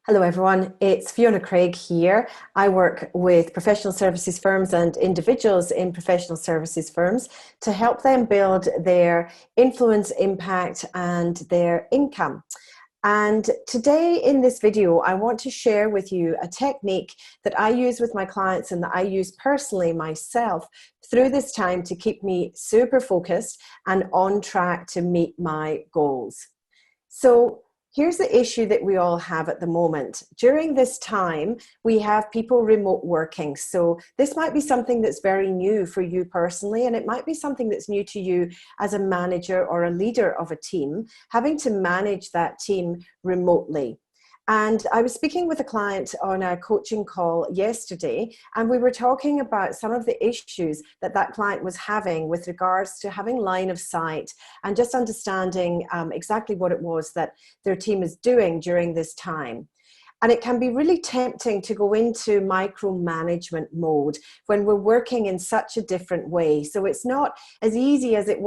Hello everyone, it's Fiona Craig here. I work with professional services firms and individuals in professional services firms to help them build their influence, impact and their income. And today in this video, I want to share with you a technique that I use with my clients and that I use personally myself through this time to keep me super focused and on track to meet my goals. So here's the issue that we all have at the moment. During this time, we have people remote working. So this might be something that's very new for you personally, and it might be something that's new to you as a manager or a leader of a team, having to manage that team remotely. And I was speaking with a client on a coaching call yesterday, and we were talking about some of the issues that that client was having with regards to having line of sight and just understanding exactly what it was that their team is doing during this time. And it can be really tempting to go into micromanagement mode when we're working in such a different way. So it's not as easy as it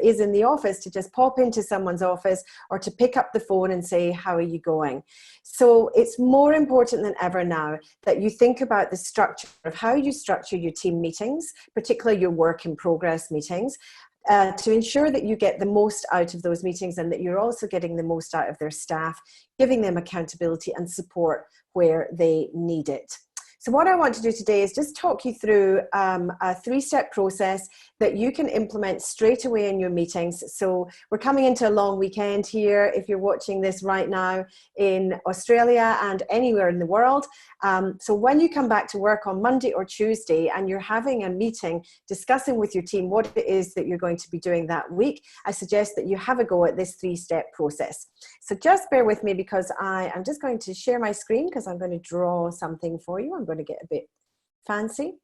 is in the office to just pop into someone's office or to pick up the phone and say, how are you going? So it's more important than ever now that you think about the structure of how you structure your team meetings, particularly your work in progress meetings, to ensure that you get the most out of those meetings and that you're also getting the most out of their staff, giving them accountability and support where they need it. So what I want to do today is just talk you through a three-step process that you can implement straight away in your meetings. So we're coming into a long weekend here if you're watching this right now in Australia and anywhere in the world. So when you come back to work on Monday or Tuesday and you're having a meeting discussing with your team what it is that you're going to be doing that week, I suggest that you have a go at this three-step process. So just bear with me because I am just going to share my screen because I'm going to draw something for you. I'm going to get a bit fancy.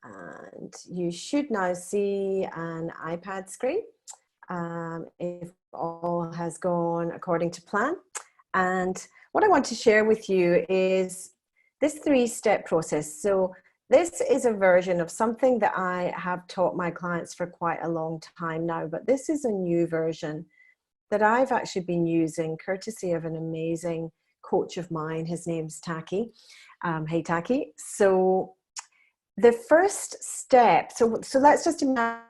And you should now see an iPad screen if all has gone according to plan. And what I want to share with you is this three-step process. So this is a version of something that I have taught my clients for quite a long time now, but this is a new version that I've actually been using courtesy of an amazing coach of mine. His name's Taki. Hey, Taki. So the first step, so let's just imagine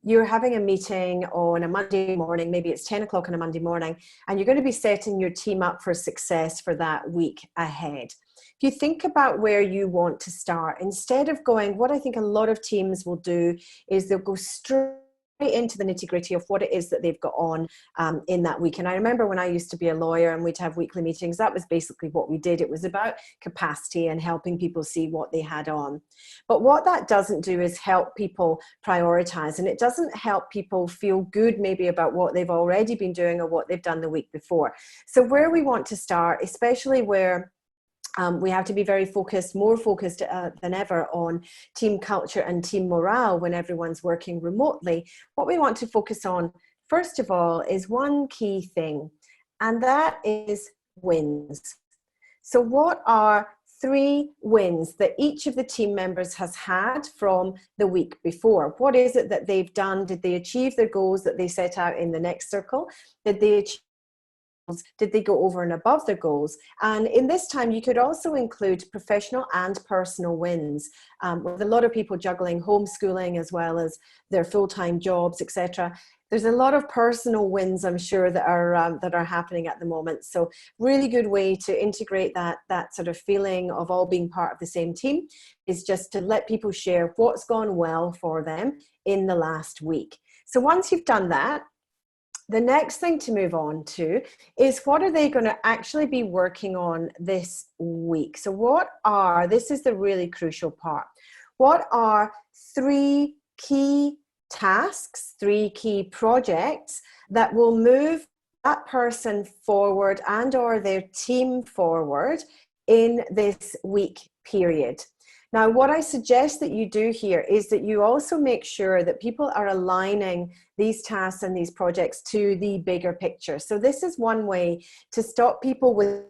you're having a meeting on a Monday morning, maybe it's 10 o'clock on a Monday morning, and you're going to be setting your team up for success for that week ahead. If you think about where you want to start, instead of going, what I think a lot of teams will do is they'll go straight into the nitty-gritty of what it is that they've got on in that week. And I remember when I used to be a lawyer and we'd have weekly meetings, that was basically what we did. It was about capacity and helping people see what they had on. But what that doesn't do is help people prioritize, and it doesn't help people feel good maybe about what they've already been doing or what they've done the week before. So where we want to start, especially where we have to be very focused, more focused than ever on team culture and team morale when everyone's working remotely. What we want to focus on, first of all, is one key thing, and that is wins. So what are 3 wins that each of the team members has had from the week before? What is it that they've done? Did they achieve their goals that they set out in the next circle? Did they achieve? Did they go over and above their goals? And in this time, you could also include professional and personal wins. With a lot of people juggling homeschooling as well as their full-time jobs, etc. There's a lot of personal wins, I'm sure, that are happening at the moment. So really good way to integrate that sort of feeling of all being part of the same team is just to let people share what's gone well for them in the last week. So once you've done that, the next thing to move on to is what are they going to actually be working on this week? So this is the really crucial part. What are 3 key tasks, 3 key projects that will move that person forward and or their team forward in this week period? Now, what I suggest that you do here is that you also make sure that people are aligning these tasks and these projects to the bigger picture. So this is one way to stop people with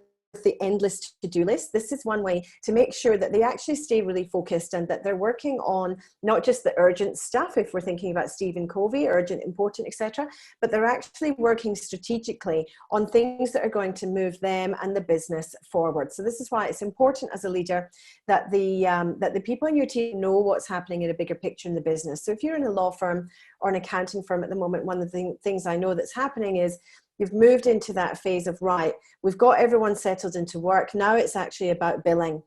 the endless to-do list. This is one way to make sure that they actually stay really focused and that they're working on not just the urgent stuff, if we're thinking about Stephen Covey, urgent, important, etc., but they're actually working strategically on things that are going to move them and the business forward. So this is why it's important as a leader that the people in your team know what's happening in a bigger picture in the business. So if you're in a law firm or an accounting firm at the moment, one of the things I know that's happening is you've moved into that phase of, right, we've got everyone settled into work. Now it's actually about billing.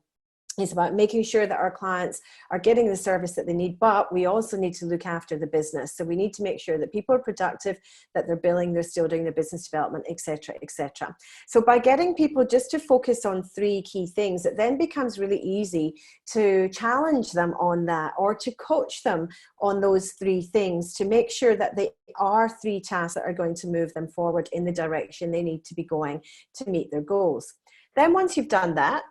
It's about making sure that our clients are getting the service that they need, but we also need to look after the business. So we need to make sure that people are productive, that they're billing, they're still doing their business development, etc., etc. So by getting people just to focus on 3 key things, it then becomes really easy to challenge them on that or to coach them on those 3 things to make sure that they are 3 tasks that are going to move them forward in the direction they need to be going to meet their goals. Then once you've done that,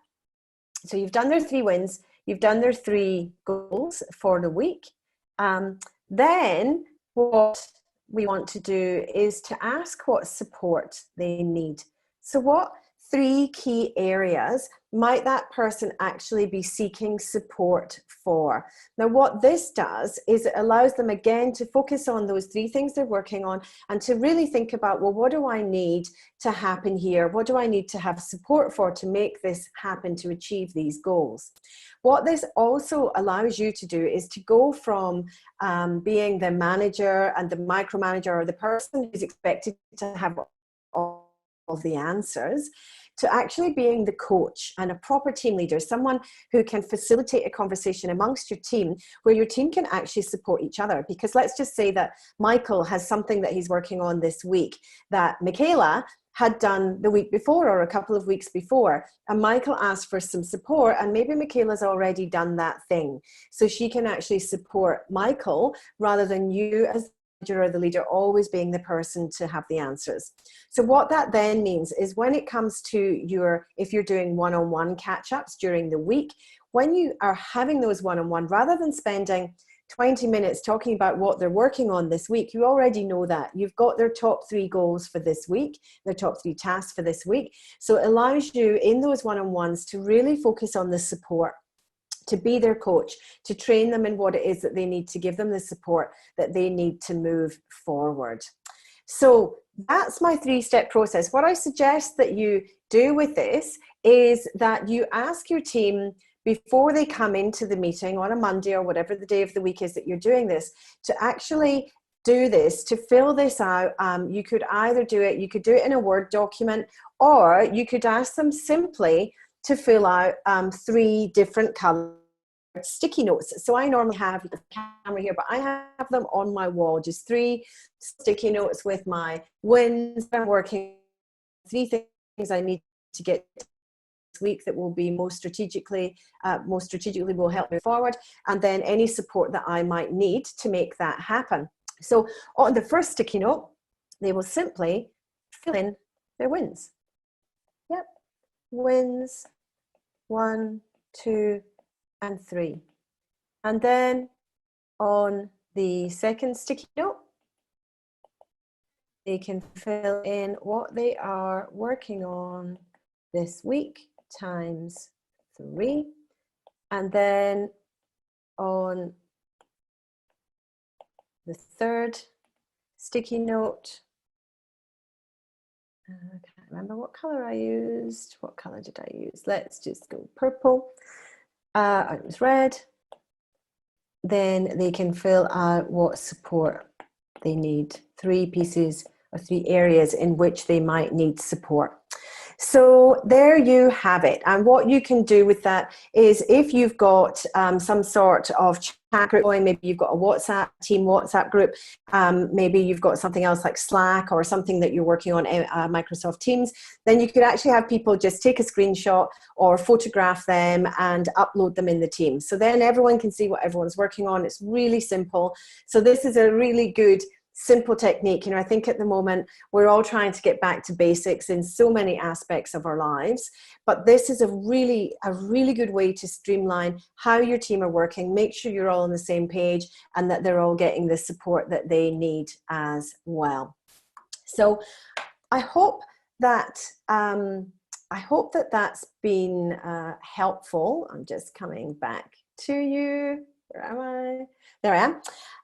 so you've done their 3 wins, you've done their 3 goals for the week. Then what we want to do is to ask what support they need. So what 3 key areas might that person actually be seeking support for? Now, what this does is it allows them again to focus on those 3 things they're working on and to really think about, well, what do I need to happen here? What do I need to have support for to make this happen, to achieve these goals? What this also allows you to do is to go from being the manager and the micromanager or the person who's expected to have all of the answers to actually being the coach and a proper team leader, someone who can facilitate a conversation amongst your team where your team can actually support each other. Because let's just say that Michael has something that he's working on this week that Michaela had done the week before or a couple of weeks before, and Michael asked for some support, and maybe Michaela's already done that thing. So she can actually support Michael rather than you as or the leader always being the person to have the answers. So what that then means is when it comes to if you're doing one-on-one catch-ups during the week, when you are having those one-on-one, rather than spending 20 minutes talking about what they're working on this week, you already know that. You've got their top 3 goals for this week, their top 3 tasks for this week. So it allows you in those one-on-ones to really focus on the support, to be their coach, to train them in what it is that they need to give them the support that they need to move forward. So that's my 3-step process. What I suggest that you do with this is that you ask your team before they come into the meeting on a Monday or whatever the day of the week is that you're doing this, to actually do this, to fill this out. You could either do it in a Word document, or you could ask them simply to fill out 3 different colored sticky notes. So I normally have the camera here, but I have them on my wall, just 3 sticky notes with my wins I'm working, 3 things I need to get this week that will be most strategically will help me forward, and then any support that I might need to make that happen. So on the first sticky note, they will simply fill in their wins. Yep, wins 1, 2, and 3. And then on the second sticky note, they can fill in what they are working on this week times 3. And then on the third sticky note, I can't remember what color I used. What color did I use? Let's just go purple. It was red. Then they can fill out what support they need. 3 pieces or 3 areas in which they might need support. So there you have it. And what you can do with that is if you've got some sort of chat group going, maybe you've got a team WhatsApp group, maybe you've got something else like Slack or something that you're working on, Microsoft Teams, then you could actually have people just take a screenshot or photograph them and upload them in the team. So then everyone can see what everyone's working on. It's really simple. So this is a really good simple technique. I think at the moment we're all trying to get back to basics in so many aspects of our lives, but this is a really good way to streamline how your team are working, make sure you're all on the same page and that they're all getting the support that they need as well. So I hope that I hope that that's been helpful. I'm just coming back to you. Where am I? There I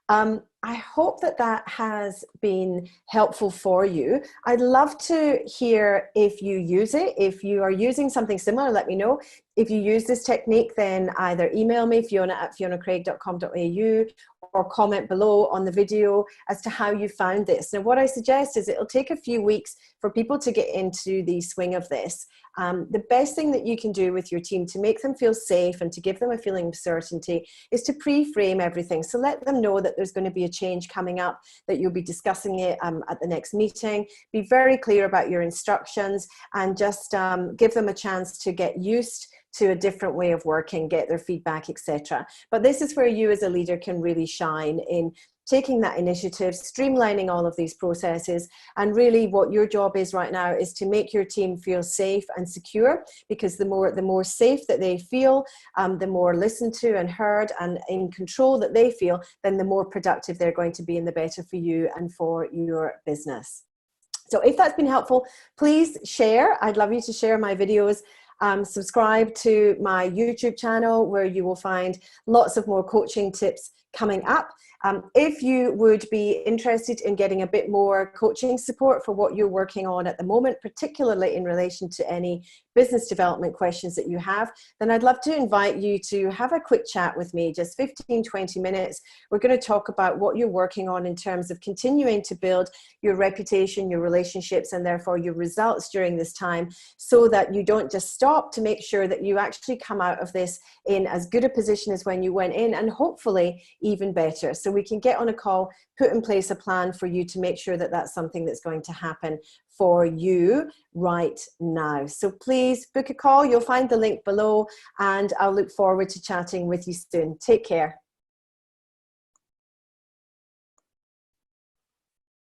am. I hope that that has been helpful for you. I'd love to hear if you use it. If you are using something similar, let me know. If you use this technique, then either email me, fiona@fionacraig.com.au, or comment below on the video as to how you found this. Now, what I suggest is it'll take a few weeks for people to get into the swing of this. The best thing that you can do with your team to make them feel safe and to give them a feeling of certainty is to pre-frame everything. So let them know that there's going to be a change coming up, that you'll be discussing it at the next meeting. Be very clear about your instructions, and just give them a chance to get used to a different way of working, get their feedback, etc. But this is where you as a leader can really shine in taking that initiative, streamlining all of these processes. And really what your job is right now is to make your team feel safe and secure, because the more safe that they feel, the more listened to and heard and in control that they feel, then the more productive they're going to be and the better for you and for your business. So if that's been helpful, please share. I'd love you to share my videos. Subscribe to my YouTube channel, where you will find lots of more coaching tips coming up. If you would be interested in getting a bit more coaching support for what you're working on at the moment, particularly in relation to any business development questions that you have, then I'd love to invite you to have a quick chat with me, just 15-20 minutes. We're going to talk about what you're working on in terms of continuing to build your reputation, your relationships, and therefore your results during this time, so that you don't just stop, to make sure that you actually come out of this in as good a position as when you went in, and hopefully even better. So we can get on a call, put in place a plan for you to make sure that that's something that's going to happen for you right now. So please book a call. You'll find the link below, and I'll look forward to chatting with you soon. Take care.